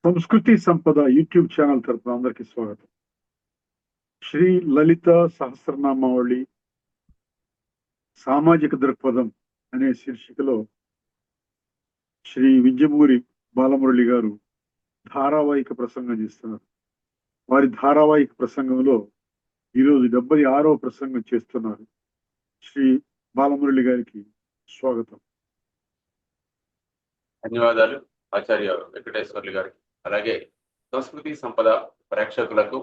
సంస్కృతి సంపద YouTube channel తరపున అందరికీ స్వాగతం. శ్రీ లలిత సహస్రనామావళి సామాజిక దృక్పథం అనే శీర్షికలో శ్రీ వింజమూరి బాలమురళి గారు ధారావాహిక ప్రసంగం చేస్తున్నారు. వారి ధారావాహిక ప్రసంగంలో ఈరోజు 76వ ప్రసంగం చేస్తున్నారు. శ్రీ బాలమురళి గారికి స్వాగతం. ధన్యవాదాలు ఆచార్య వెంకటేశ్వర్లు గారికి, అలాగే సంస్కృతి సంపద ప్రేక్షకులకు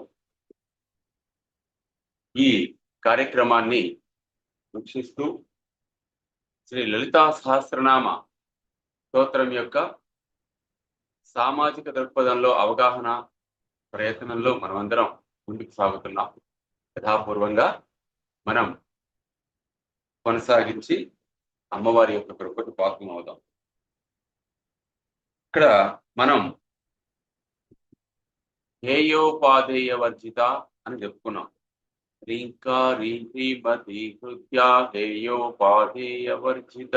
ఈ కార్యక్రమాన్ని వీక్షిస్తూ శ్రీ లలితా సహస్రనామ స్తోత్రం యొక్క సామాజిక దృక్పథంలో అవగాహన ప్రయత్నంలో మనమందరం ముందుకు సాగుతున్నాం. యథాపూర్వంగా మనం కొనసాగించి అమ్మవారి యొక్క కృపకు పాత్రం అవుదాం. ఇక్కడ మనం హేయోపాధేయ వర్జిత అని చెప్పుకున్నాం. రీంకారీ శ్రీమతి హృద్యా హేయోపాధేయ వర్జిత.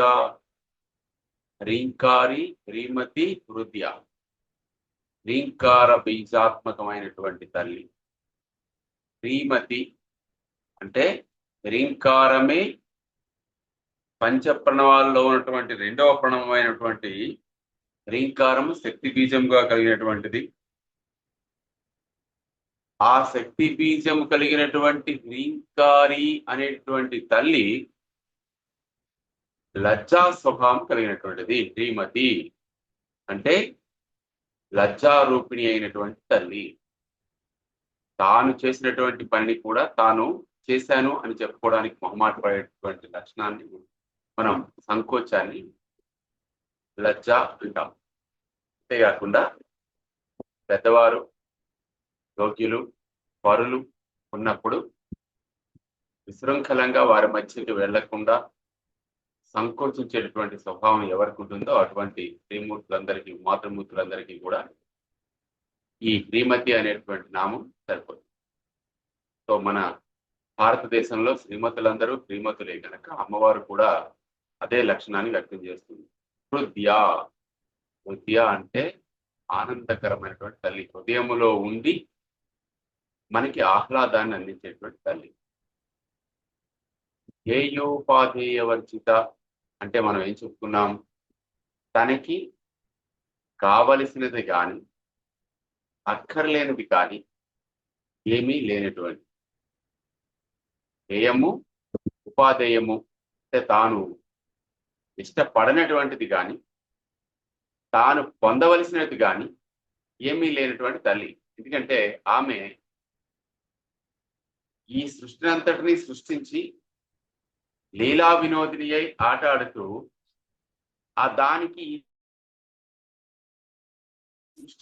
రీంకారి శ్రీమతి హృద్య, రీంకార బీజాత్మకమైనటువంటి తల్లి. శ్రీమతి అంటే రీంకారమే పంచప్రణవాల్లో ఉన్నటువంటి రెండవ ప్రణవమైనటువంటి రీంకారము శక్తి బీజంగా కలిగినటువంటిది. ఆ శక్తి బీజం కలిగినటువంటి రీంకారి అనేటువంటి తల్లి లజ్జా స్వభావం కలిగినటువంటిది. శ్రీమతి అంటే లజ్జారూపిణి అయినటువంటి తల్లి. తాను చేసినటువంటి పనిని కూడా తాను చేశాను అని చెప్పుకోవడానికి మొహమాట పడేటువంటి లక్షణాన్ని మనం సంకోచాన్ని లజ్జ అంటాం. అంతేకాకుండా పెద్దవారు, యోగ్యులు, పరులు ఉన్నప్పుడు విశృంఖలంగా వారి మధ్యకి వెళ్లకుండా సంకోచించేటటువంటి స్వభావం ఎవరికి ఉంటుందో అటువంటి శ్రీమూర్తులందరికీ, మాతృమూర్తులందరికీ కూడా ఈ శ్రీమతి అనేటువంటి నామం సరిపోతుంది. సో మన భారతదేశంలో శ్రీమతులందరూ శ్రీమతులే కనుక అమ్మవారు కూడా అదే లక్షణాన్ని వ్యక్తం చేస్తుంది. హృద్య, హృదయ అంటే ఆనందకరమైనటువంటి తల్లి, హృదయములో ఉండి మనకి ఆహ్లాదాన్ని అందించేటువంటి తల్లి. హేయోపాధేయ వర్జిత అంటే మనం ఏం చెప్పుకున్నాం? తనకి కావలసినది కానీ అక్కర్లేనిది కానీ ఏమీ లేనటువంటి. హేయము, ఉపాధేయము అంటే తాను ఇష్టపడనటువంటిది కానీ తాను పొందవలసినది కానీ ఏమీ లేనటువంటి తల్లి. ఎందుకంటే ఆమె ఈ సృష్టిని అంతటినీ సృష్టించి లీలా వినోదిని అయి ఆట ఆడుతూ ఆ దానికి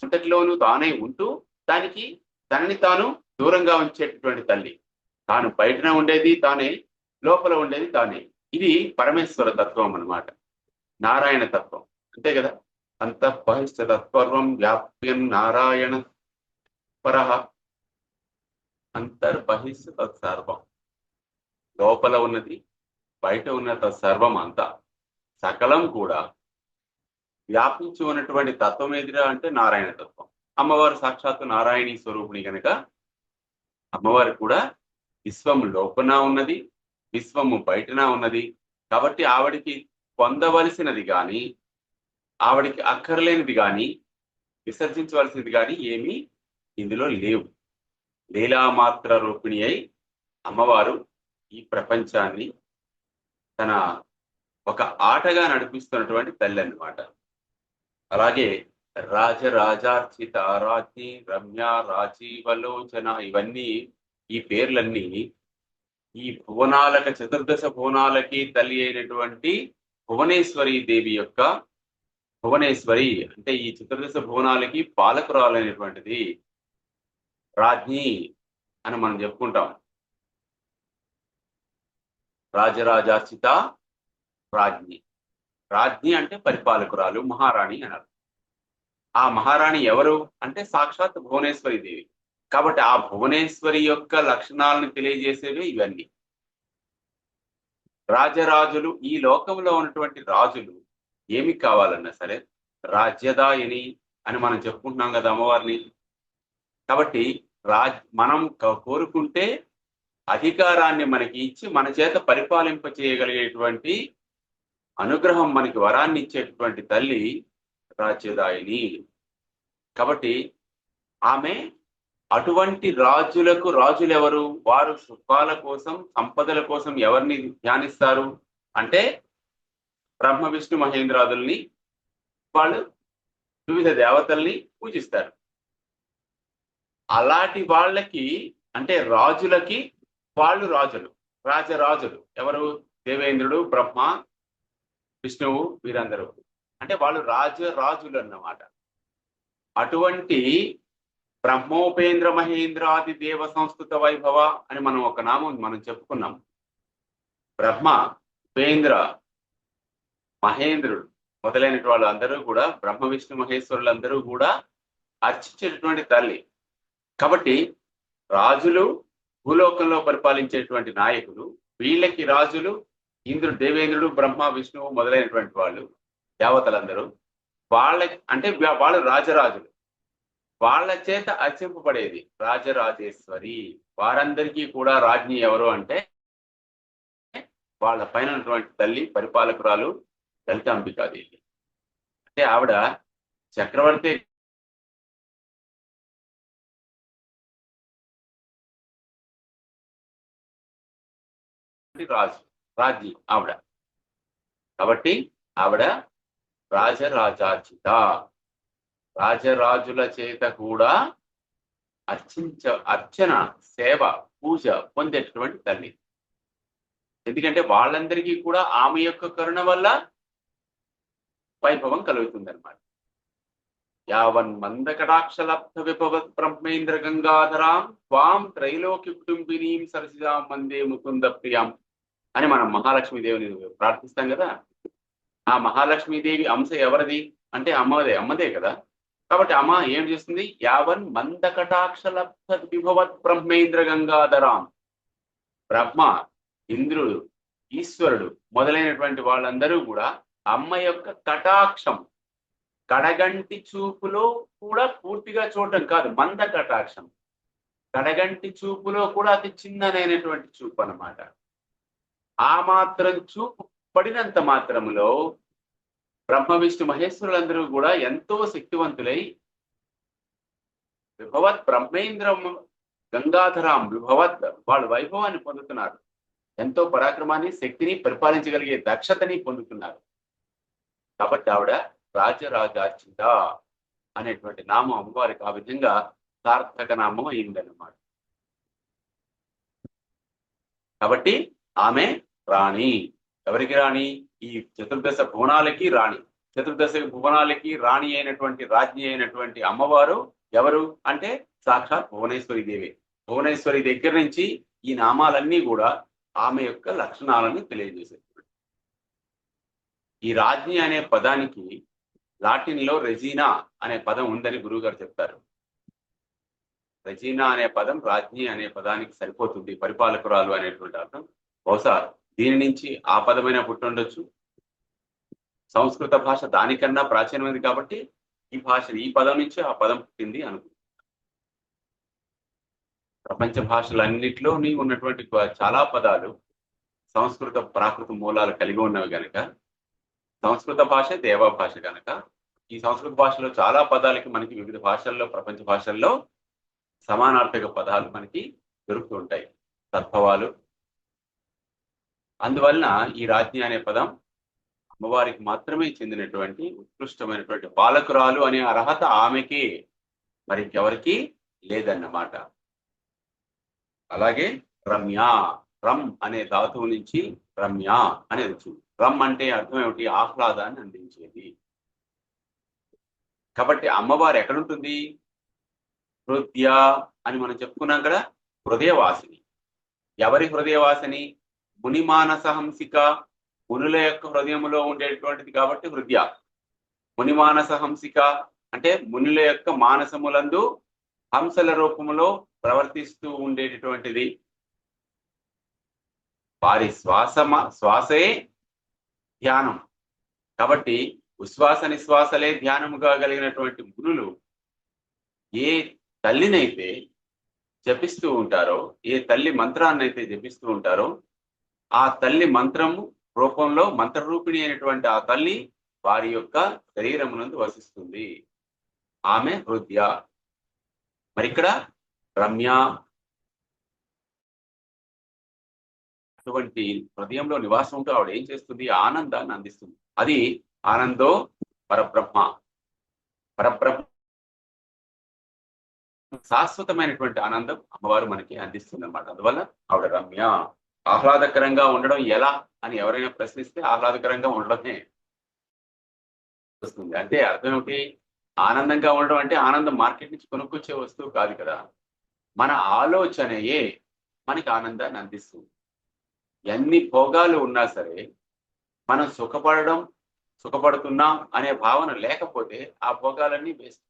అంతటిలోనూ తానే ఉంటూ దానికి తనని తాను దూరంగా ఉంచేటటువంటి తల్లి. తాను బయటన ఉండేది తానే, లోపల ఉండేది తానే. ఇది పరమేశ్వర తత్వం అన్నమాట, నారాయణ తత్వం. అంతే కదా, అంతఃబహిష్ట తత్పర్వం వ్యాప్యం నారాయణ పరః. అంతర్బహిష్ట తత్సర్వం, లోపల ఉన్నది బయట ఉన్న తత్సర్వం అంతా సకలం కూడా వ్యాపించి ఉన్నటువంటి తత్వం ఏదిరా అంటే నారాయణ తత్వం. అమ్మవారు సాక్షాత్తు నారాయణీ స్వరూపిణి కనుక అమ్మవారు కూడా విశ్వము లోపల ఉన్నది, విశ్వము బయటన ఉన్నది. కాబట్టి ఆవిడికి పొందవలసినది కానీ ఆవిడికి అక్కర్లేనిది కానీ విసర్జించవలసినది కానీ ఏమీ ఇందులో లేవు. లీలామాత్ర రూపిణి అయి అమ్మవారు ఈ ప్రపంచాన్ని తన ఒక ఆటగా నడిపిస్తున్నటువంటి తల్లి అన్నమాట. అలాగే రాజరాజార్చిత రాజ్ఞి రమ్య రాజీవలోచన, ఇవన్నీ ఈ పేర్లన్నీ ఈ భువనాలక చతుర్దశ భువనాలకి తల్లి అయినటువంటి భువనేశ్వరి దేవి యొక్క, భువనేశ్వరి అంటే ఈ చతుర్దశ భువనాలకి పాలకురాలైనటువంటిది రాజ్ఞి అని మనం చెప్పుకుంటాం. రాజరాజార్చిత రాజ్ఞి. రాజ్ఞి అంటే పరిపాలకురాలు, మహారాణి అన్నారు. ఆ మహారాణి ఎవరు అంటే సాక్షాత్ భువనేశ్వరి దేవి. కాబట్టి ఆ భువనేశ్వరి యొక్క లక్షణాలను తెలియజేసేవి ఇవన్నీ. రాజరాజులు, ఈ లోకంలో ఉన్నటువంటి రాజులు ఏమి కావాలన్నా సరే రాజ్యదాయిని అని మనం చెప్పుకుంటున్నాం కదా అమ్మవారిని. కాబట్టి మనం కోరుకుంటే అధికారాన్ని మనకి ఇచ్చి మన చేత పరిపాలింప చేయగలిగేటువంటి అనుగ్రహం, మనకి వరాన్ని ఇచ్చేటటువంటి తల్లి రాజ్యదాయిని. కాబట్టి ఆమె అటువంటి రాజులకు రాజులు ఎవరు? వారు సుఖాల కోసం, సంపదల కోసం ఎవరిని ధ్యానిస్తారు అంటే బ్రహ్మ విష్ణు మహేంద్రాదుల్ని, వాళ్ళు వివిధ దేవతల్ని పూజిస్తారు. అలాంటి వాళ్ళకి అంటే రాజులకి వాళ్ళు రాజులు, రాజరాజులు ఎవరు? దేవేంద్రుడు, బ్రహ్మ, విష్ణువు, వీరందరూ అంటే వాళ్ళు రాజులు అన్నమాట. అటువంటి బ్రహ్మోపేంద్ర మహేంద్రాది దేవ సంస్కృత వైభవ అని మనం ఒక నామం మనం చెప్పుకున్నాం. బ్రహ్మ, ఉపేంద్ర, మహేంద్రుడు మొదలైన వాళ్ళు అందరూ కూడా, బ్రహ్మ విష్ణు మహేశ్వరులందరూ కూడా అర్చించేటటువంటి తల్లి. కాబట్టి రాజులు భూలోకంలో పరిపాలించేటువంటి నాయకులు, వీళ్ళకి రాజులు ఇంద్రుడు, దేవేంద్రుడు, బ్రహ్మ, విష్ణువు మొదలైనటువంటి వాళ్ళు దేవతలందరూ. వాళ్ళకి అంటే వాళ్ళు రాజరాజులు, వాళ్ళ చేత అర్చింపబడేది రాజరాజేశ్వరి. వారందరికీ కూడా రాజ్ఞి ఎవరు అంటే వాళ్ళ పైన ఉన్నటువంటి తల్లి, పరిపాలకురాలు లలితాంబికాదేవి. అంటే ఆవిడ చక్రవర్తి రాజ్ఞి ఆవిడ. కాబట్టి ఆవిడ రాజరాజార్చిత, రాజరాజుల చేత కూడా అర్చన, సేవ, పూజ పొందేటటువంటి తల్లి. ఎందుకంటే వాళ్ళందరికీ కూడా ఆమె యొక్క కరుణ వల్ల వైభవం కలుగుతుందన్నమాట. యావన్ మందకటాక్షలబ్ధ విభవత్ బ్రహ్మేంద్ర గంగాధరాం త్వాం త్రైలోక్య కుటుంబినీం సరసిజాం వందే ముకుంద ప్రియాం అని మనం మహాలక్ష్మీదేవిని ప్రార్థిస్తాం కదా. ఆ మహాలక్ష్మీదేవి అంశ ఎవరిది అంటే అమ్మదే కదా. కాబట్టి అమ్మ ఏం చేస్తుంది? యావన్ మందకటాక్షలబ్ధ విభవత్ బ్రహ్మేంద్ర గంగాధరాం. బ్రహ్మ, ఇంద్రుడు, ఈశ్వరుడు మొదలైనటువంటి వాళ్ళందరూ కూడా అమ్మ యొక్క కటాక్షం, కడగంటి చూపులో కూడా పూర్తిగా చూడటం కాదు, మంద కటాక్షం, కడగంటి చూపులో కూడా అతి చిన్నదైనటువంటి చూపు అన్నమాట. ఆ మాత్రం చూపు పడినంత మాత్రములో బ్రహ్మ విష్ణు మహేశ్వరులందరూ కూడా ఎంతో శక్తివంతులై విభవత్ బ్రహ్మేంద్రం గంగాధరాం విభవత్ వాళ్ళు వైభవాన్ని పొందుతున్నారు. ఎంతో పరాక్రమాన్ని, శక్తిని, పరిపాలించగలిగే దక్షతని పొందుతున్నారు. కాబట్టి ఆవిడ రాజరాజార్చిత అనేటువంటి నామం అమ్మవారికి ఆ విధంగా సార్థక నామం అయిందన్నమాట. కాబట్టి ఆమె రాణి. ఎవరికి రాణి? ఈ చతుర్దశ భువనాలకి రాణి. చతుర్దశ భువనాలకి రాణి అయినటువంటి, రాజ్ఞి అయినటువంటి అమ్మవారు ఎవరు అంటే సాక్షాత్ భువనేశ్వరి దేవి. భువనేశ్వరి దగ్గర నుంచి ఈ నామాలన్నీ కూడా ఆమె యొక్క లక్షణాలను తెలియజేసేది. ఈ రాజ్ఞి అనే పదానికి లాటిన్ లో రెజీనా అనే పదం ఉందని గురువు గారు చెప్తారు. రెజీనా అనే పదం రాజ్ఞి అనే పదానికి సరిపోతుంది, పరిపాలకురాలు అనేటువంటి అర్థం. బహుశా దీని నుంచి ఆ పదమైన పుట్టుండొచ్చు. సంస్కృత భాష దానికన్నా ప్రాచీనమైనది కాబట్టి ఈ పదం నుంచి ఆ పదం పుట్టింది అనుకుంటున్నాను. ప్రపంచ భాషలన్నిటిలోని ఉన్నటువంటి చాలా పదాలు సంస్కృత ప్రాకృత మూలాలు కలిగి ఉన్నవి గనక, సంస్కృత భాష దేవా భాష కనుక ఈ సంస్కృత భాషలో చాలా పదాలకి మనకి వివిధ భాషల్లో, ప్రపంచ భాషల్లో సమానార్థక పదాలు మనకి దొరుకుతూ ఉంటాయి, తద్భవాలు. అందువలన ఈ రాజ్ఞి అనే పదం అమ్మవారికి మాత్రమే చెందినటువంటి ఉత్కృష్టమైనటువంటి పాలకురాలు అనే అర్హత ఆమెకి, మరి ఎవరికి లేదన్నమాట. అలాగే రమ్య, రమ్ అనే ధాతువు నుంచి రమ్య అనేది వచ్చింది. రమ్ అంటే అర్థం ఏమిటి? ఆహ్లాదాన్ని అందించేది. కాబట్టి అమ్మవారు ఎక్కడుంటుంది? హృదయ అని మనం చెప్పుకున్నాం కదా, హృదయవాసిని. ఎవరి హృదయవాసిని? మునిమానస హంసిక, మునుల యొక్క హృదయములో ఉండేటువంటిది కాబట్టి హృదయ. మునిమానస హంసిక అంటే మునుల యొక్క మానసములందు హంసల రూపంలో ప్రవర్తిస్తూ ఉండేటటువంటిది. వారి శ్వాసే ధ్యానం. కాబట్టి ఉశ్వాస నిశ్వాసలే ధ్యానముగా కలిగినటువంటి మునులు ఏ తల్లినైతే జపిస్తూ ఉంటారో, ఏ తల్లి మంత్రాన్ని అయితే జపిస్తూ ఉంటారో, ఆ తల్లి మంత్రము రూపంలో మంత్రరూపిణి అయినటువంటి ఆ తల్లి వారి యొక్క శరీరమునందు వసిస్తుంది. ఆమె హృదయ. మరి ఇక్కడ రమ్య అటువంటి హృదయంలో నివాసం ఉంటూ ఆవిడ ఏం చేస్తుంది? ఆనందాన్ని అందిస్తుంది. అది ఆనందో పరబ్రహ్మ. పరబ్రహ్మ శాశ్వతమైనటువంటి ఆనందం అమ్మవారు మనకి అందిస్తుంది అనమాట. అందువల్ల ఆవిడ రమ్య. ఆహ్లాదకరంగా ఉండడం ఎలా అని ఎవరైనా ప్రశ్నిస్తే ఆహ్లాదకరంగా ఉండడమే వస్తుంది. అంటే అర్థం ఏమిటి? ఆనందంగా ఉండడం అంటే ఆనందం మార్కెట్ నుంచి కొనుక్కొచ్చే వస్తువు కాదు కదా. మన ఆలోచనయే మనకి ఆనందాన్ని అందిస్తుంది. ఎన్ని భోగాలు ఉన్నా సరే మనం సుఖపడుతున్నాం అనే భావన లేకపోతే ఆ భోగాలన్నీ వేస్ట్.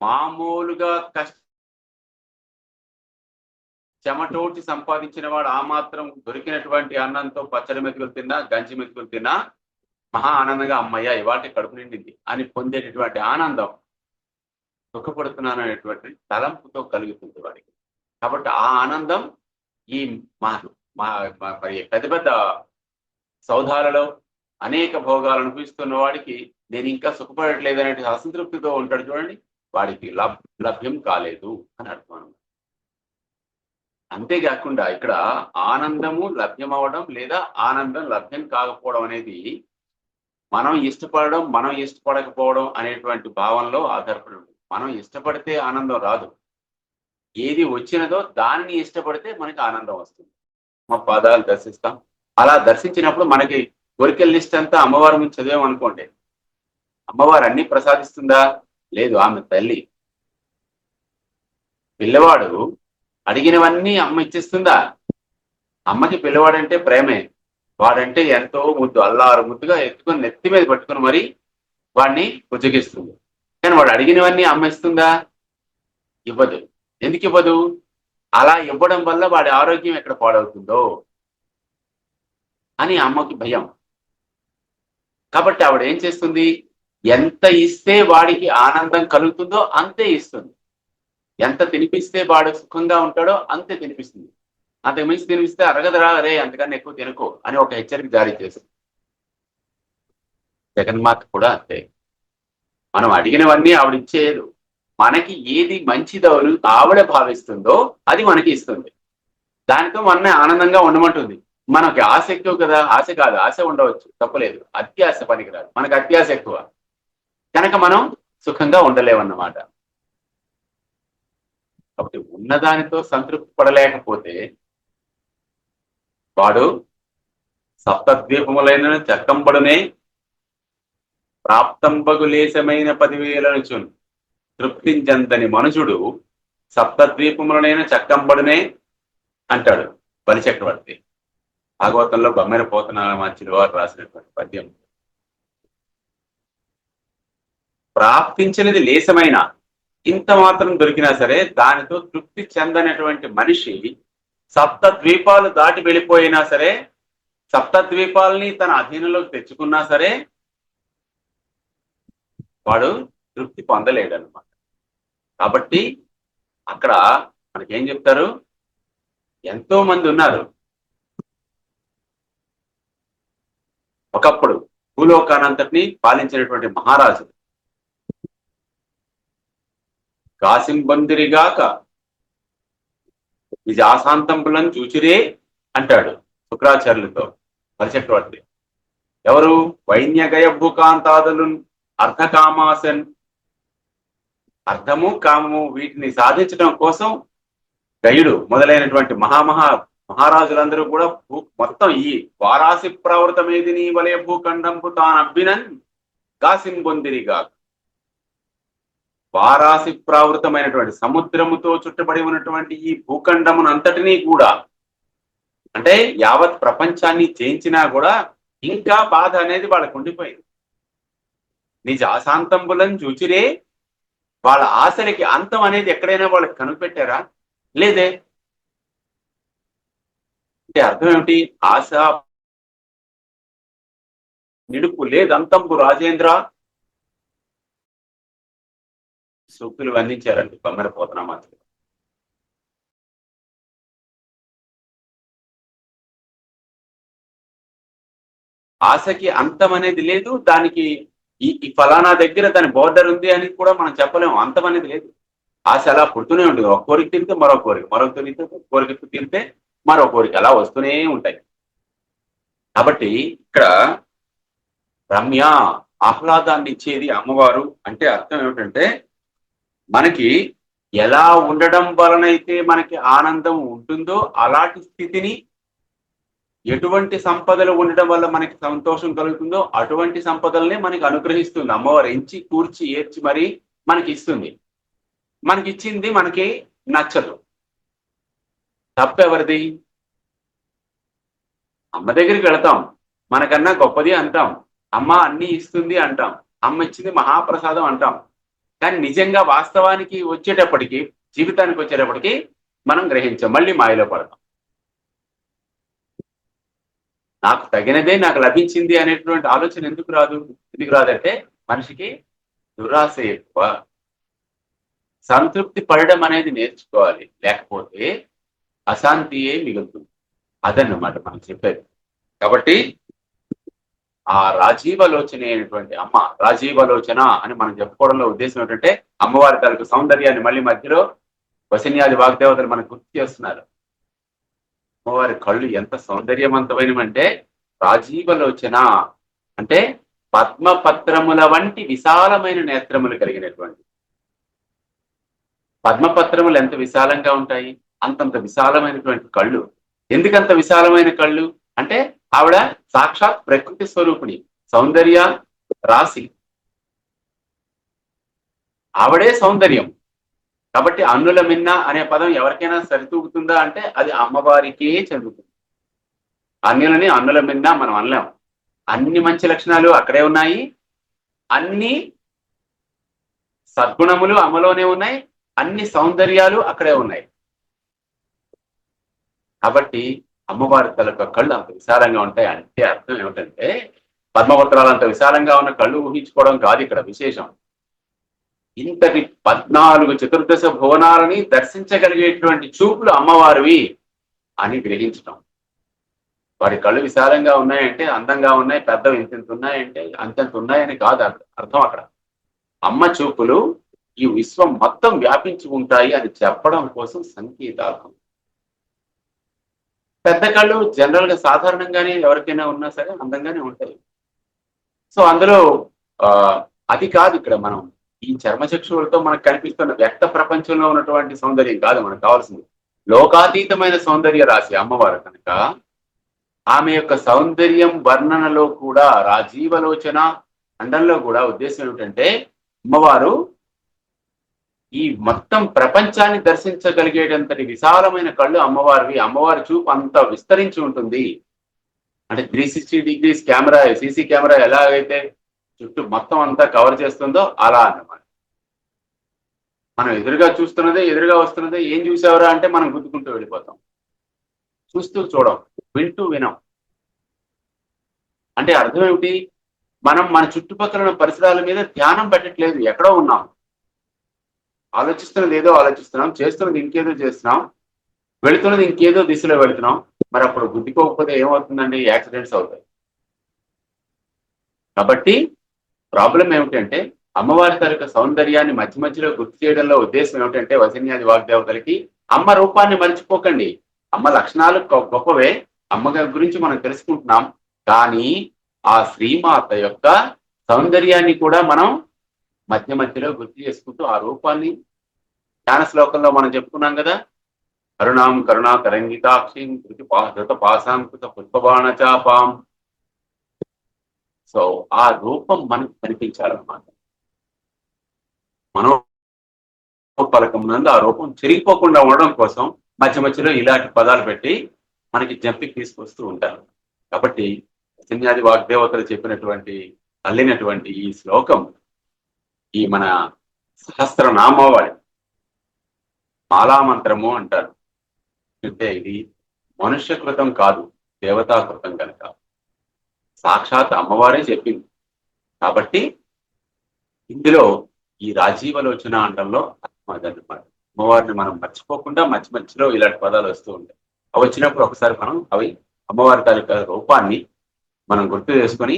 మామూలుగా చెమటోటి సంపాదించిన వాడు ఆ మాత్రం దొరికినటువంటి అన్నంతో పచ్చడి మెతుకులు తిన్నా, గంజి మెతుకులు తిన్నా మహా ఆనందంగా అమ్మయ్య ఇవాళ కడుపు నిండింది అని పొందేటటువంటి ఆనందం సుఖపడుతున్నాను అనేటువంటి తలంపుతో కలుగుతుంది వాడికి. కాబట్టి ఆ ఆనందం ఈ మరి పెద్ద పెద్ద సౌధాలలో అనేక భోగాలు అనుభవిస్తున్న వాడికి నేను ఇంకా సుఖపడట్లేదు అనే అసంతృప్తితో ఉంటాడు చూడండి, వాడికి లభ్యం కాలేదు అని అర్థం. అంతేకాకుండా ఇక్కడ ఆనందము లభ్యమవడం లేదా ఆనందం లభ్యం కాకపోవడం అనేది మనం ఇష్టపడడం, మనం ఇష్టపడకపోవడం అనేటువంటి భావనలో ఆధారపడి ఉంటుంది. మనం ఇష్టపడితే ఆనందం రాదు. ఏది వచ్చినదో దానిని ఇష్టపడితే మనకి ఆనందం వస్తుంది. మా పాదాలు దర్శిస్తాం. అలా దర్శించినప్పుడు మనకి కోరికల లిస్ట్ అంతా అమ్మవారి నుంచి చదివామనుకోండి, అమ్మవారు అన్ని ప్రసాదిస్తుందా? లేదు. ఆమె తల్లి. పిల్లవాడు అడిగినవన్నీ అమ్మ ఇచ్చేస్తుందా? అమ్మకి పిల్లవాడంటే ప్రేమే. వాడంటే ఎంతో ముద్దు, అల్లారు ముద్దుగా ఎత్తుకొని నెత్తి మీద పట్టుకుని మరి వాడిని బుజ్జగిస్తుంది. కానీ వాడు అడిగినవన్నీ అమ్మ ఇస్తుందా? ఇవ్వదు. ఎందుకు ఇవ్వదు? అలా ఇవ్వడం వల్ల వాడి ఆరోగ్యం ఎక్కడ పాడవుతుందో అని అమ్మకి భయం. కాబట్టి ఆవిడ ఏం చేస్తుంది? ఎంత ఇస్తే వాడికి ఆనందం కలుగుతుందో అంతే ఇస్తుంది. ఎంత తినిపిస్తే వాడు సుఖంగా ఉంటాడో అంతే తినిపిస్తుంది. అంతకు మించి తినిపిస్తే అరగదరా, అరే అంతకన్నా ఎక్కువ తినకో అని ఒక హెచ్చరిక జారీ చేస్తుంది. జగన్మాత కూడా అంతే. మనం అడిగినవన్నీ ఆవిడ ఇచ్చేయదు. మనకి ఏది మంచిదో ఆవిడ భావిస్తుందో అది మనకి ఇస్తుంది. దానితో మనమే ఆనందంగా ఉండమంటుంది. మనకి ఆశ ఎక్కువ కదా. ఆశ కాదు, ఆశ ఉండవచ్చు, తప్పలేదు. అత్యాశ పనికిరాదు. మనకు అత్యాశ ఎక్కువ కనుక మనం సుఖంగా ఉండలేమన్నమాట. కాబట్టి ఉన్నదానితో సంతృప్తి పడలేకపోతే వాడు సప్తద్వీపములైన చక్కంబడునే ప్రాప్తంబగు లేశమైన 10,000 తృప్తించందని మనుషుడు సప్తద్వీపములనైన చక్కంబడునే అంటాడు బలిచక్రవర్తి. భాగవతంలో బొమ్మెర పోతనామాచ్యుల వారు రాసినటువంటి పద్యం. ప్రాప్తించినది లేశమైన ఇంత మాత్రం దొరికినా సరే దానితో తృప్తి చెందనటువంటి మనిషి సప్తద్వీపాలు దాటి వెళ్ళిపోయినా సరే, సప్తద్వీపాలని తన అధీనంలోకి తెచ్చుకున్నా సరే వాడు తృప్తి పొందలేడు అనమాట. కాబట్టి అక్కడ మనకేం చెప్తారు? ఎంతో మంది ఉన్నారు. ఒకప్పుడు భూలోకానంతటిని పాలించినటువంటి మహారాజు కాసింబందిరిగాక విజాశాంతంబులను చూచిరే అంటాడు శుక్రాచార్యులతో బలిచక్రవర్తి. ఎవరు? వైన్యగయ భూకాంతాదులు అర్ధకామాసన్. అర్ధము కామము వీటిని సాధించడం కోసం గయుడు మొదలైనటువంటి మహారాజులందరూ కూడా మొత్తం ఈ వారాసి ప్రావృతమేది నీ వలయ భూఖండంపు తాను అబ్బినన్ కాసింబొందిరిగా. వారాసి ప్రావృతమైనటువంటి సముద్రముతో చుట్టబడి ఉన్నటువంటి ఈ భూఖండమును అంతటినీ కూడా, అంటే యావత్ ప్రపంచాన్ని జయించినా కూడా ఇంకా బాధ అనేది వాళ్ళకు ఉండిపోయింది. నిజ అశాంతంబులను చూచిరే. వాళ్ళ ఆశలకి అంతం అనేది ఎక్కడైనా వాళ్ళకి కనిపెట్టారా? లేదే. అంటే అర్థం ఏమిటి? ఆశ నిడుపు లేదంతంబు రాజేంద్ర సూక్తులు అందించారండి బొమ్మల పోతనామాత్రులు. ఆశకి అంతం అనేది లేదు, దానికి ఈ ఫలానా దగ్గర దాని బోర్డర్ ఉంది అని కూడా మనం చెప్పలేము. అంతం అనేది లేదు. ఆశ అలా పుడుతూనే ఉంటుంది. ఒక కోరిక తిరిగితే మరో కోరిక, మరొక కోరిక తిరిగితే మరో కోరిక, అలా వస్తూనే ఉంటాయి. కాబట్టి ఇక్కడ రమ్య ఆహ్లాదాన్ని ఇచ్చేది అమ్మవారు అంటే అర్థం ఏమిటంటే, మనకి ఎలా ఉండడం వలనైతే మనకి ఆనందం ఉంటుందో అలాంటి స్థితిని, ఎటువంటి సంపదలు ఉండడం వల్ల మనకి సంతోషం కలుగుతుందో అటువంటి సంపదల్ని మనకి అనుగ్రహిస్తుంది అమ్మవారు. ఎంచి కూర్చి ఏర్చి మరీ మనకి ఇస్తుంది. మనకి ఇచ్చింది మనకి నచ్చదు. తప్పెవరిది? అమ్మ దగ్గరికి వెళతాం, మనకన్నా గొప్పది అంటాం, అమ్మ అన్ని ఇస్తుంది అంటాం, అమ్మ ఇచ్చింది మహాప్రసాదం అంటాం. కానీ నిజంగా వాస్తవానికి వచ్చేటప్పటికి, జీవితానికి వచ్చేటప్పటికి మనం గ్రహించాం, మళ్ళీ మాయలో పడతాం. నాకు తగినదే నాకు లభించింది అనేటువంటి ఆలోచన ఎందుకు రాదంటే మనిషికి దురాశ ఎక్కువ. సంతృప్తి పడడం అనేది నేర్చుకోవాలి, లేకపోతే అశాంతియే మిగులుతుంది. అదన్నమాట మనం చెప్పేది. కాబట్టి ఆ రాజీవలోచన అయినటువంటి అమ్మ, రాజీవలోచన అని మనం చెప్పుకోవడంలో ఉద్దేశం ఏంటంటే, అమ్మవారి తనకు సౌందర్యాన్ని మళ్ళీ మధ్యలో వసిన్యాది వాగ్దేవతలు మనకు గుర్తు చేస్తున్నారు. అమ్మవారి కళ్ళు ఎంత సౌందర్యవంతమైనవంటే, రాజీవలోచన అంటే పద్మపత్రముల వంటి విశాలమైన నేత్రములు కలిగినటువంటి. పద్మపత్రములు ఎంత విశాలంగా ఉంటాయి, అంతంత విశాలమైనటువంటి కళ్ళు. ఎందుకంత విశాలమైన కళ్ళు అంటే, ఆవిడ సాక్షాత్ ప్రకృతి స్వరూపిణి, సౌందర్య రాశి, ఆవిడే సౌందర్యం. కాబట్టి అన్నుల మిన్న అనే పదం ఎవరికైనా సరితూగుతుందా అంటే అది అమ్మవారికే చెందుతుంది. అన్యులని అన్నుల మిన్న మనం అనలేం. అన్ని మంచి లక్షణాలు అక్కడే ఉన్నాయి, అన్ని సద్గుణములు అమ్మలోనే ఉన్నాయి, అన్ని సౌందర్యాలు అక్కడే ఉన్నాయి. కాబట్టి అమ్మవారి తలక కళ్ళు అంత విశాలంగా ఉంటాయి అంటే అర్థం ఏమిటంటే, పద్మపత్రాలు అంత విశాలంగా ఉన్న కళ్ళు ఊహించుకోవడం కాదు ఇక్కడ విశేషం. ఇంతటి 14 చతుర్దశ భువనాలని దర్శించగలిగేటువంటి చూపులు అమ్మవారివి అని గ్రహించడం. వారి కళ్ళు విశాలంగా ఉన్నాయంటే అందంగా ఉన్నాయి, పెద్దవి ఇంత ఉన్నాయంటే అంతంత ఉన్నాయని కాదు అర్థం. అక్కడ అమ్మ చూపులు ఈ విశ్వం మొత్తం వ్యాపించి ఉంటాయి అని చెప్పడం కోసం సంకేతార్థం. పెద్ద కళ్ళు జనరల్ గా సాధారణంగానే ఎవరికైనా ఉన్నా సరే అందంగానే ఉంటాయి. సో అందులో అది కాదు ఇక్కడ మనం ఈ చర్మచక్షువులతో మనకు కనిపిస్తున్న వ్యక్త ప్రపంచంలో ఉన్నటువంటి సౌందర్యం కాదు మనకు కావాల్సింది. లోకాతీతమైన సౌందర్య రాశి అమ్మవారు కనుక, ఆమె యొక్క సౌందర్యం వర్ణనలో కూడా, రాజీవలోచన అండంలో కూడా ఉద్దేశం ఏమిటంటే, అమ్మవారు ఈ మొత్తం ప్రపంచాన్ని దర్శించగలిగేటంతటి విశాలమైన కళ్ళు అమ్మవారివి. అమ్మవారి చూపు అంత విస్తరించి ఉంటుంది. అంటే 360 degrees కెమెరా, సీసీ కెమెరా ఎలాగైతే చుట్టూ మొత్తం అంతా కవర్ చేస్తుందో అలా అన్నమాట. మనం ఎదురుగా చూస్తున్నదే, ఎదురుగా వస్తున్నదే, ఏం చూసావరా అంటే మనం గుర్తుకుంటూ వెళ్ళిపోతాం. చూస్తూ చూడం, వింటూ వినం. అంటే అర్థం ఏమిటి? మనం మన చుట్టుపక్కల ఉన్న పరిసరాల మీద ధ్యానం పెట్టట్లేదు, ఎక్కడో ఉన్నాం. ఆలోచిస్తున్నది ఏదో ఆలోచిస్తున్నాం, చేస్తున్నది ఇంకేదో చేస్తున్నాం, వెళుతున్నది ఇంకేదో దిశలో వెళుతున్నాం. మరి అప్పుడు గుద్దుకోకపోతే ఏమవుతుందండి? యాక్సిడెంట్స్ అవుతాయి. కాబట్టి ప్రాబ్లం ఏమిటంటే, అమ్మవారి తరక సౌందర్యాన్ని మధ్య మధ్యలో గుర్తు చేయడంలో ఉద్దేశం ఏమిటంటే, వసిన్యాది వాగ్దేవతలకి అమ్మ రూపాన్ని మర్చిపోకండి. అమ్మ లక్షణాలు గొప్పవే, అమ్మ గురించి మనం తెలుసుకుంటున్నాం. కానీ ఆ శ్రీమాత యొక్క సౌందర్యాన్ని కూడా మనం మధ్య మధ్యలో గుర్తు చేసుకుంటూ ఆ రూపాన్ని, జ్ఞాన శ్లోకంలో మనం చెప్పుకున్నాం కదా, కరుణాం కరుణా తరంగితాక్షిం ధృత పాశాం కృత పుష్పబాణ చాపాం. సో ఆ రూపం మనకు కనిపించాలన్నమాట. మనోపలకం నందు ఆ రూపం చెరిగిపోకుండా ఉండడం కోసం మధ్య మధ్యలో ఇలాంటి పదాలు పెట్టి మనకి జంపికి తీసుకొస్తూ ఉంటారు. కాబట్టి వసిన్యాది వాగ్దేవతలు చెప్పినటువంటి, అల్లినటువంటి ఈ శ్లోకం, ఈ మన సహస్రనామావళి మాలామంత్రము అంటారు. అంటే ఇది మనుష్యకృతం కాదు, దేవతాకృతం కనుక సాక్షాత్ అమ్మవారే చెప్పింది. కాబట్టి ఇందులో ఈ రాజీవలోచన అండంలో అదన్నమాట. అమ్మవారిని మనం మర్చిపోకుండా మధ్య మధ్యలో ఇలాంటి పదాలు వస్తూ ఉంటాయి. అవి వచ్చినప్పుడు ఒకసారి మనం అవి అమ్మవారి తాలూకా రూపాన్ని మనం గుర్తు చేసుకొని,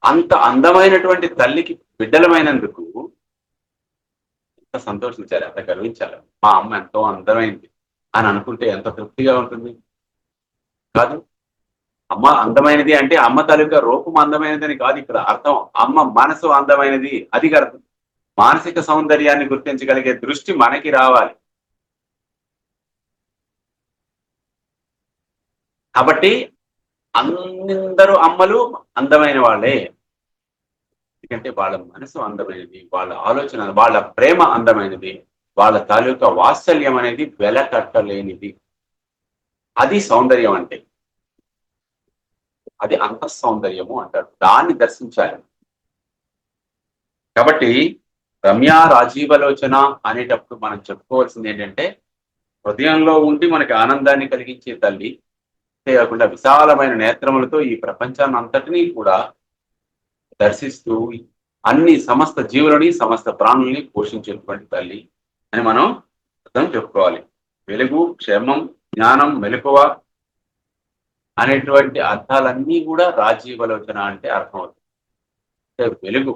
అంత అందమైనటువంటి తల్లికి బిడ్డలమైనందుకు ఎంత సంతోషించాలి, ఎంత గర్వించాలి. మా అమ్మ ఎంతో అందమైంది అని అనుకుంటే ఎంత తృప్తిగా ఉంటుంది కాదు. అమ్మ అందమైనది అంటే అమ్మ తాలూకా రూపం అందమైనది అని కాదు ఇక్కడ అర్థం. అమ్మ మనసు అందమైనది, అది అర్థం. మానసిక సౌందర్యాన్ని గుర్తించగలిగే దృష్టి మనకి రావాలి. కాబట్టి అందరూ అమ్మలు అందమైన వాళ్ళే. ఎందుకంటే వాళ్ళ మనసు అందమైనది, వాళ్ళ ఆలోచన, వాళ్ళ ప్రేమ అందమైనది, వాళ్ళ తాలూకా వాత్సల్యం అనేది వెలకట్టలేనిది. అది సౌందర్యం అంటే, అది అంతఃసౌందర్యము అంటారు. దాన్ని దర్శించాలి. కాబట్టి రమ్య రాజీవలోచన అనేటప్పుడు మనం చెప్పుకోవాల్సింది ఏంటంటే, హృదయంలో ఉండి మనకి ఆనందాన్ని కలిగించే తల్లి, అంతేకాకుండా విశాలమైన నేత్రములతో ఈ ప్రపంచాన్ని అంతటినీ కూడా దర్శిస్తూ అన్ని సమస్త జీవులని సమస్త ప్రాణుల్ని పోషించేటువంటి తల్లి అని మనం అర్థం చెప్పుకోవాలి. వెలుగు, క్షేమం, జ్ఞానం, మెలకువ అనేటువంటి అర్థాలన్నీ కూడా రాజీవలోచన అంటే అర్థమవుతుంది. అంటే వెలుగు,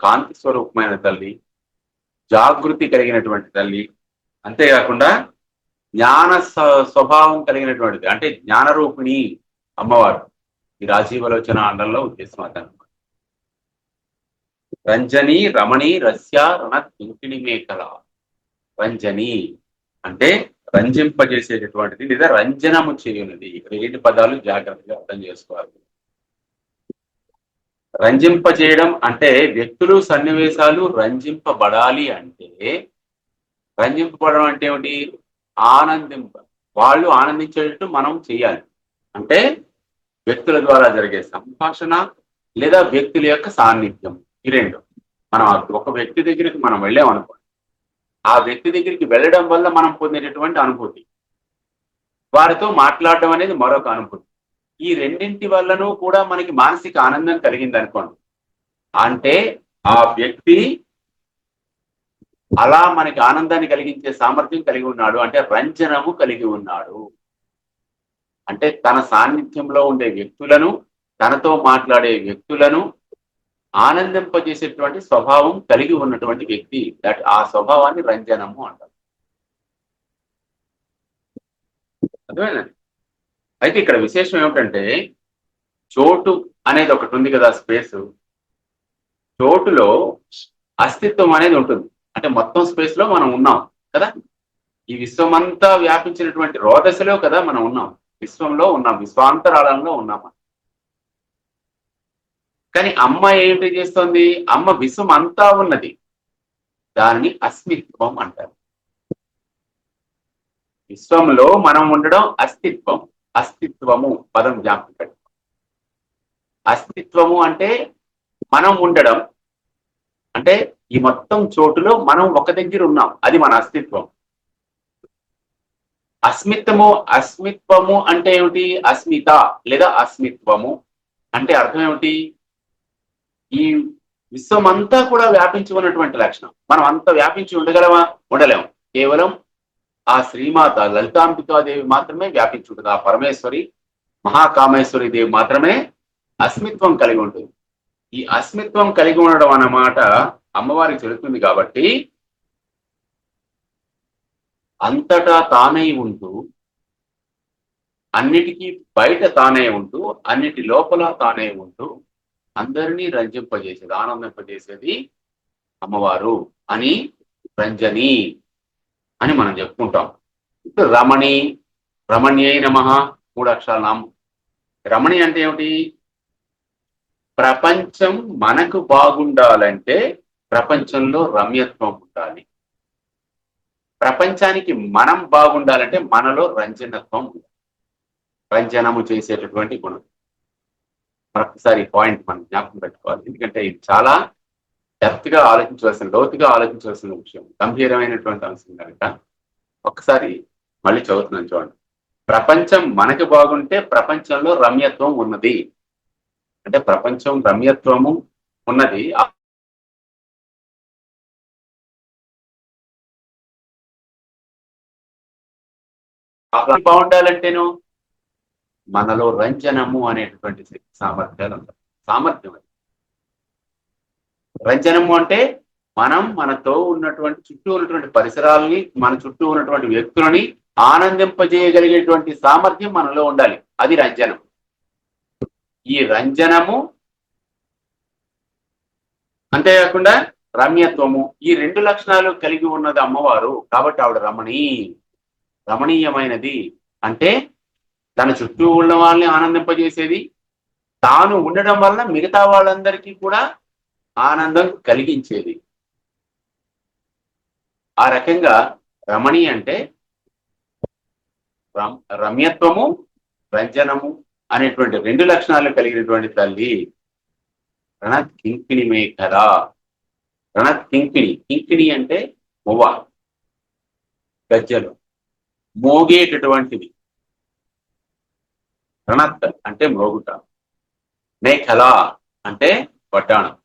కాంతి స్వరూపమైన తల్లి, జాగృతి కలిగినటువంటి తల్లి, అంతేకాకుండా జ్ఞాన స్వభావం కలిగినటువంటిది, అంటే జ్ఞానరూపిణి అమ్మవారు. ఈ రాజీవలోచన అండంలో ఉద్దేశం అదనమాట. రంజని రమణి రస్య రణ దుంకిణి మేకల. రంజని అంటే రంజింపజేసేటటువంటిది, లేదా రంజనము చేయునది. ఇక్కడ ఏంటి పదాలు జాగ్రత్తగా అర్థం చేసుకోవాలి. రంజింపజేయడం అంటే వ్యక్తులు, సన్నివేశాలు రంజింపబడాలి అంటే, రంజింపబడడం అంటే ఏమిటి? వాళ్ళు ఆనందించేటట్టు మనం చేయాలి. అంటే వ్యక్తుల ద్వారా జరిగే సంభాషణ లేదా వ్యక్తుల యొక్క సాన్నిధ్యం, ఈ రెండు. మనం ఒక వ్యక్తి దగ్గరికి మనం వెళ్ళామనుకోండి, ఆ వ్యక్తి దగ్గరికి వెళ్ళడం వల్ల మనం పొందేటటువంటి అనుభూతి, వారితో మాట్లాడడం అనేది మరొక అనుభూతి. ఈ రెండింటి వల్లను కూడా మనకి మానసిక ఆనందం కలిగింది అనుకోండి, అంటే ఆ వ్యక్తి అలా మనకి ఆనందాన్ని కలిగించే సామర్థ్యం కలిగి ఉన్నాడు, అంటే రంజనము కలిగి ఉన్నాడు. అంటే తన సాన్నిధ్యంలో ఉండే వ్యక్తులను, తనతో మాట్లాడే వ్యక్తులను ఆనందింపజేసేటువంటి స్వభావం కలిగి ఉన్నటువంటి వ్యక్తి, ఆ స్వభావాన్ని రంజనము అంటారు. అర్థమైందండి? అయితే ఇక్కడ విశేషం ఏమిటంటే, చోటు అనేది ఒకటి ఉంది కదా, స్పేస్. చోటులో అస్తిత్వం అనేది ఉంటుంది. అంటే మొత్తం స్పేస్ లో మనం ఉన్నాం కదా. ఈ విశ్వమంతా వ్యాపించినటువంటి రోదశలో కదా మనం ఉన్నాం, విశ్వంలో ఉన్నాం, విశ్వాంతరాళంలో ఉన్నాం. కానీ అమ్మ ఏంటి చేస్తుంది? అమ్మ విశ్వం అంతా ఉన్నది, దానిని అస్మిత్వం అంటారు. విశ్వంలో మనం ఉండడం అస్తిత్వం. అస్తిత్వము పదం జ్ఞాపకం పెట్టుకోండి. అస్తిత్వము అంటే మనం ఉండడం, అంటే ఈ మొత్తం చోటులో మనం ఒక దగ్గర ఉన్నాం, అది మన అస్తిత్వం. అస్మిత్వము అంటే ఏమిటి? అస్మిత లేదా అస్మిత్వము అంటే అర్థం ఏమిటి? ఈ విశ్వం అంతా కూడా వ్యాపించి ఉన్నటువంటి లక్షణం. మనం అంత వ్యాపించి ఉండగలమా? ఉండలేము. కేవలం ఆ శ్రీమాత లలితాంబికాదేవి మాత్రమే వ్యాపించి ఉంటుంది. ఆ పరమేశ్వరి, మహాకామేశ్వరి దేవి మాత్రమే అస్మిత్వం కలిగి ఉంటుంది. ఈ అస్మిత్వం కలిగి ఉండడం అన్నమాట అమ్మవారికి చెల్లుతుంది. కాబట్టి అంతటా తానై ఉంటూ, అన్నిటికీ బయట తానే ఉంటూ, అన్నిటి లోపల తానే ఉంటూ అందరినీ రంజింపజేసేది, ఆనందింపజేసేది అమ్మవారు అని రంజని అని మనం చెప్పుకుంటాం. ఇప్పుడు రమణి, రమణ్యై నమః, 3 అక్షరాల నామం. రమణి అంటే ఏమిటి? ప్రపంచం మనకు బాగుండాలంటే ప్రపంచంలో రమ్యత్వం ఉండాలి. ప్రపంచానికి మనం బాగుండాలంటే మనలో రంజనత్వం ఉండాలి, రంజనము చేసేటటువంటి గుణం. మరొకసారి పాయింట్ మనం జ్ఞాపకం పెట్టుకోవాలి. ఎందుకంటే ఇది చాలా డెప్త్గా ఆలోచించవలసిన, లోతుగా ఆలోచించవలసిన విషయం, గంభీరమైనటువంటి అంశం కనుక ఒక్కసారి మళ్ళీ చదువుతున్నాను చూడండి. ప్రపంచం మనకు బాగుంటే ప్రపంచంలో రమ్యత్వం ఉన్నది. అంటే ప్రపంచం రమ్యత్వము ఉన్నది. బాగుండాలంటేను మనలో రంజనము అనేటువంటి సామర్థ్యాలు ఉంటాయి. సామర్థ్యం అది. రంజనము అంటే మనం మనతో ఉన్నటువంటి చుట్టూ ఉన్నటువంటి పరిసరాలని, మన చుట్టూ ఉన్నటువంటి వ్యక్తులని ఆనందింపజేయగలిగేటువంటి సామర్థ్యం మనలో ఉండాలి. అది రంజనం. ఈ రంజనము అంతేకాకుండా రమ్యత్వము, ఈ రెండు లక్షణాలు కలిగి ఉన్నది అమ్మవారు. కాబట్టి ఆవిడ రమణీయమైనది. అంటే తన చుట్టూ ఉన్న వాళ్ళని ఆనందింపజేసేది, తాను ఉండడం వల్ల మిగతా వాళ్ళందరికీ కూడా ఆనందం కలిగించేది. ఆ రకంగా రమణి అంటే రమ్యత్వము, రంజనము అనేటువంటి రెండు లక్షణాలు కలిగినటువంటి తల్లి రణత్ కింకిణి మేఖల. రణత్ కింకిణి, కింకిణి అంటే మువ్వ, గజ్జలు, మోగేటటువంటిది. రణత్ అంటే మోగుట, మేఖల అంటే వడ్డాణం.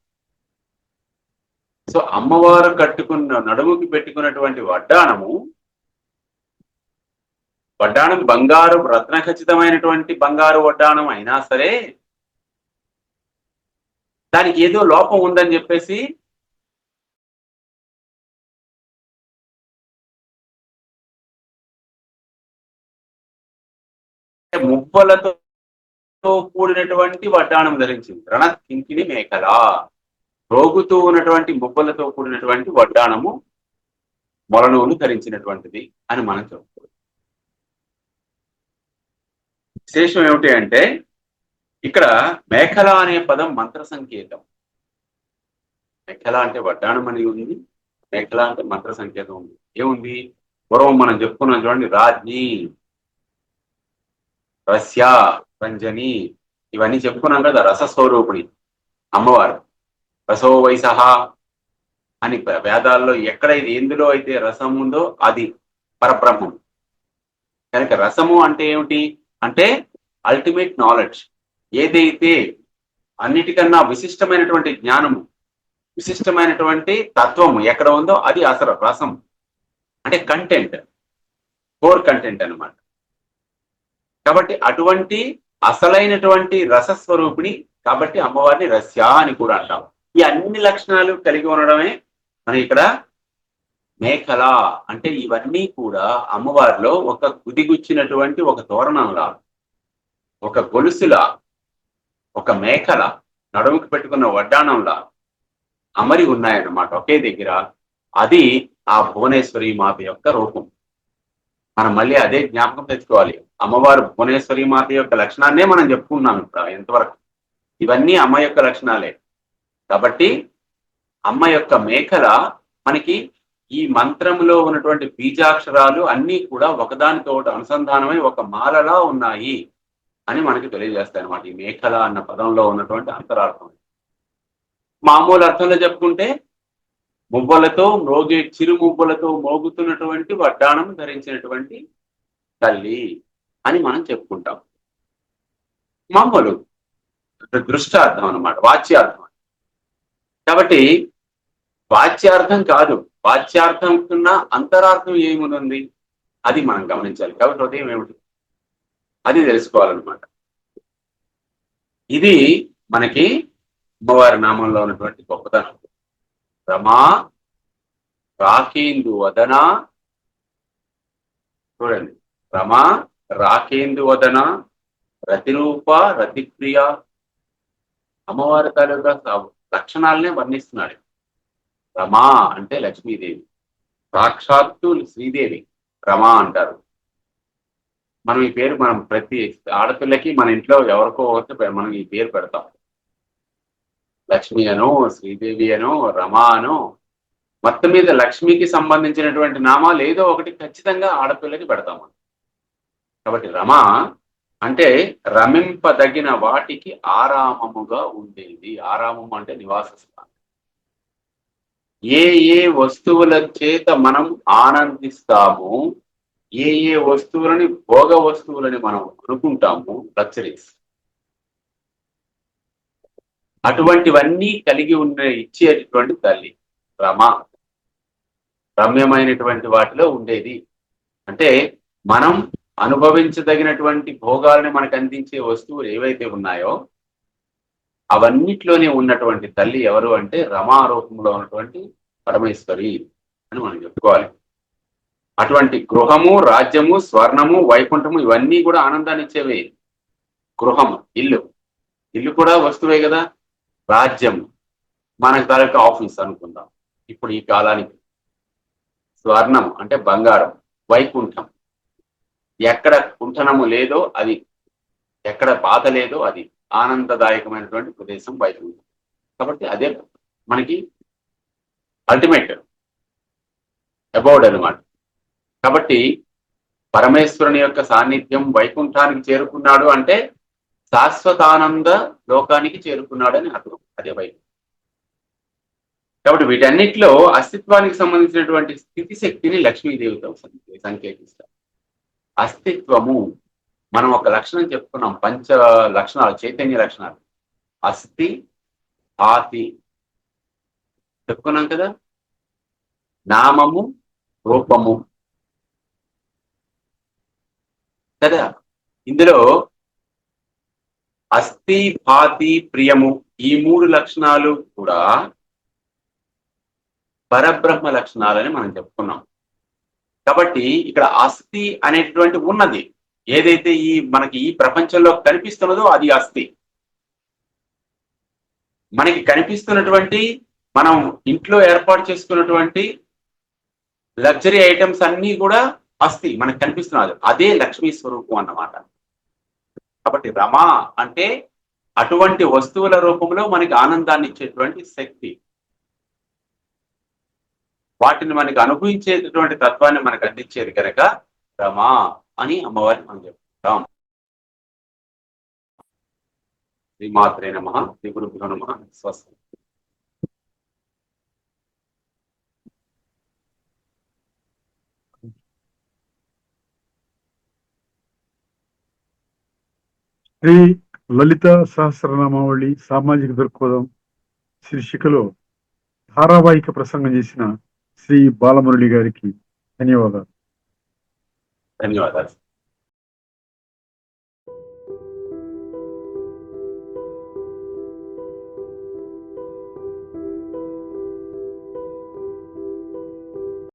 సో అమ్మవారు కట్టుకున్న నడుముకి పెట్టుకున్నటువంటి వడ్డాణం బంగారు రత్న ఖచ్చితమైనటువంటి బంగారు వడ్డాణం అయినా సరే దానికి ఏదో లోపం ఉందని చెప్పేసి మువ్వలతో కూడినటువంటి వడ్డాణం ధరించింది. రణత్ కింకిణి మేఖల, రోగుతూ ఉన్నటువంటి మువ్వలతో కూడినటువంటి వడ్డాణము మొలనూలు ధరించినటువంటిది అని మనం చెప్పుకోవచ్చు. విశేషం ఏమిటి అంటే ఇక్కడ మేఖల అనే పదం మంత్ర సంకేతం. మేఖల అంటే వడ్డాణం అని ఉంది, మేఖల అంటే మంత్ర సంకేతం ఉంది. ఏముంది? పూర్వం మనం చెప్పుకున్నాం చూడండి, రాజ్ఞి, రస్య, రంజని, ఇవన్నీ చెప్పుకున్నాం కదా. రసస్వరూపిణి అమ్మవారు. రసో వైసహ అని వేదాల్లో ఎక్కడైతే ఎందులో అయితే రసం ఉందో అది పరబ్రహ్మం. కనుక రసము అంటే ఏమిటి అంటే అల్టిమేట్ నాలెడ్జ్. ఏదైతే అన్నిటికన్నా విశిష్టమైనటువంటి జ్ఞానము, విశిష్టమైనటువంటి తత్వము ఎక్కడ ఉందో అది అసలు రసం. అంటే కంటెంట్, కోర్ కంటెంట్ అన్నమాట. కాబట్టి అటువంటి అసలైనటువంటి రసస్వరూపిణి, కాబట్టి అమ్మవారిని రస్య అని కూడా అంటాం. ఈ అన్ని లక్షణాలు కలిగి ఉండడమే మనం ఇక్కడ మేఖల అంటే. ఇవన్నీ కూడా అమ్మవారిలో ఒక గుదిగుచ్చినటువంటి ఒక తోరణంలా, ఒక గొలుసులా, ఒక మేఖల, నడుముకు పెట్టుకున్న వడ్డాణంలా అమరి ఉన్నాయన్నమాట ఒకే దగ్గర. అది ఆ భువనేశ్వరి మాత యొక్క రూపం. మనం మళ్ళీ అదే జ్ఞాపకం తెచ్చుకోవాలి. అమ్మవారు భువనేశ్వరి మాత యొక్క లక్షణాన్నే మనం చెప్పుకున్నాం ఇప్పుడు ఎంతవరకు. ఇవన్నీ అమ్మ యొక్క లక్షణాలే. కాబట్టి అమ్మ యొక్క మేఖల మనకి ఈ మంత్రంలో ఉన్నటువంటి బీజాక్షరాలు అన్నీ కూడా ఒకదానితో అనుసంధానమై ఒక మాలలా ఉన్నాయి అని మనకి తెలియజేస్తాయి అన్నమాట. ఈ మేఖల అన్న పదంలో ఉన్నటువంటి అంతరార్థం. మామూలు అర్థంలో చెప్పుకుంటే మువ్వలతో మ్రోగే, చిరు మువ్వలతో మోగుతున్నటువంటి వడ్డాణం ధరించినటువంటి తల్లి అని మనం చెప్పుకుంటాం. మామూలు దృష్టార్థం అన్నమాట, వాచ్యార్థం. కాబట్టి వాచ్యార్థం కాదు, వాచ్యార్థం కన్నా అంతరార్థం ఏముంది అది మనం గమనించాలి. కాబట్టి హృదయం ఏమిటి అది తెలుసుకోవాలన్నమాట. ఇది మనకి అమ్మవారి నామంలో ఉన్నటువంటి గొప్పతనం. రమా రాకేందు వదన, చూడండి, రమా రాకేందు వదన, రతిరూప రతిప్రియ. అమ్మవారి తాలూకా లక్షణాలనే వర్ణిస్తున్నాడు. రమా అంటే లక్ష్మీదేవి, సాక్షాత్తు శ్రీదేవి రమా అంటారు. మనం ఈ పేరు మనం ప్రతి ఆడపిల్లకి మన ఇంట్లో ఎవరికో ఒకటి మనం ఈ పేరు పెడతాం. లక్ష్మి అనో, శ్రీదేవి అనో, రమా అనో, మొత్తం మీద లక్ష్మికి సంబంధించినటువంటి నామాలు ఏదో ఒకటి ఖచ్చితంగా ఆడపిల్లకి పెడతాము. కాబట్టి రమా అంటే రమింపదగిన వాటికి ఆరామముగా ఉండేది. ఆరామము అంటే నివాస స్థానం. ఏ ఏ వస్తువుల చేత మనం ఆనందిస్తాము, ఏ ఏ వస్తువులని భోగ వస్తువులని మనం అనుకుంటాము, లగ్జరీస్, అటువంటివన్నీ కలిగి ఇచ్చేటటువంటి తల్లి రమ. రమ్యమైనటువంటి వాటిలో ఉండేది అంటే మనం అనుభవించదగినటువంటి భోగాలను మనకు అందించే వస్తువులు ఏవైతే ఉన్నాయో అవన్నిట్లోనే ఉన్నటువంటి తల్లి ఎవరు అంటే రమా రూపంలో ఉన్నటువంటి పరమేశ్వరి అని మనం చెప్పుకోవాలి. అటువంటి గృహము, రాజ్యము, స్వర్ణము, వైకుంఠము ఇవన్నీ కూడా ఆనందాన్ని ఇచ్చేవే. గృహము, ఇల్లు కూడా వస్తువే కదా. రాజ్యం మనకు తాలూకా ఆఫీస్ అనుకుందాం ఇప్పుడు ఈ కాలానికి. స్వర్ణం అంటే బంగారం. వైకుంఠం ఎక్కడ కుంఠనము లేదో అది, ఎక్కడ బాధ లేదో అది ఆనందదాయకమైనటువంటి ప్రదేశం వైకుంఠం. కాబట్టి అదే మనకి అల్టిమేట్ అబౌట్ అనమాట. కాబట్టి పరమేశ్వరుని యొక్క సాన్నిధ్యం వైకుంఠానికి చేరుకున్నాడు అంటే శాశ్వతానంద లోకానికి చేరుకున్నాడు అని అర్థం. అదే వైకుంఠం. కాబట్టి వీటన్నిటిలో అస్తిత్వానికి సంబంధించినటువంటి స్థితి శక్తిని లక్ష్మీదేవితో సంకేతిస్తారు. అస్తిత్వము మనం ఒక లక్షణం చెప్పుకున్నాం, పంచ లక్షణాలు, చైతన్య లక్షణాలు. అస్థి, ఆతి చెప్పుకున్నాం కదా. నామము, రూపము కదా. ఇందులో అస్థి, భాతి, ప్రియము ఈ మూడు లక్షణాలు కూడా పరబ్రహ్మ లక్షణాలని మనం చెప్పుకున్నాం. కాబట్టి ఇక్కడ అస్థి అనేటువంటి ఉన్నది ఏదైతే మనకి ఈ ప్రపంచంలో కనిపిస్తున్నదో అది అస్థి. మనకి కనిపిస్తున్నటువంటి మనం ఇంట్లో ఏర్పాటు చేసుకున్నటువంటి లగ్జరీ ఐటమ్స్ అన్ని కూడా అస్థి మనకు కనిపిస్తున్నది. అదే లక్ష్మీ స్వరూపం అన్నమాట. కాబట్టి రమ అంటే అటువంటి వస్తువుల రూపంలో మనకి ఆనందాన్ని ఇచ్చేటువంటి శక్తి, వాటిని మనకి అనుభవించేటటువంటి తత్వాన్ని మనకు అందించేది కనుక రమా అని అమ్మవారిని మనం చెప్తాం. శ్రీమాత్రే నమః. శ్రీ గురుభ్యో నమః. స్వస్తి. శ్రీ లలిత సహస్రనామావళి సామాజిక దృక్పథం శీర్షికలో ధారావాహిక ప్రసంగం చేసిన శ్రీ బాలమురళి గారికి ధన్యవాదాలు. ధన్యవాదాలు.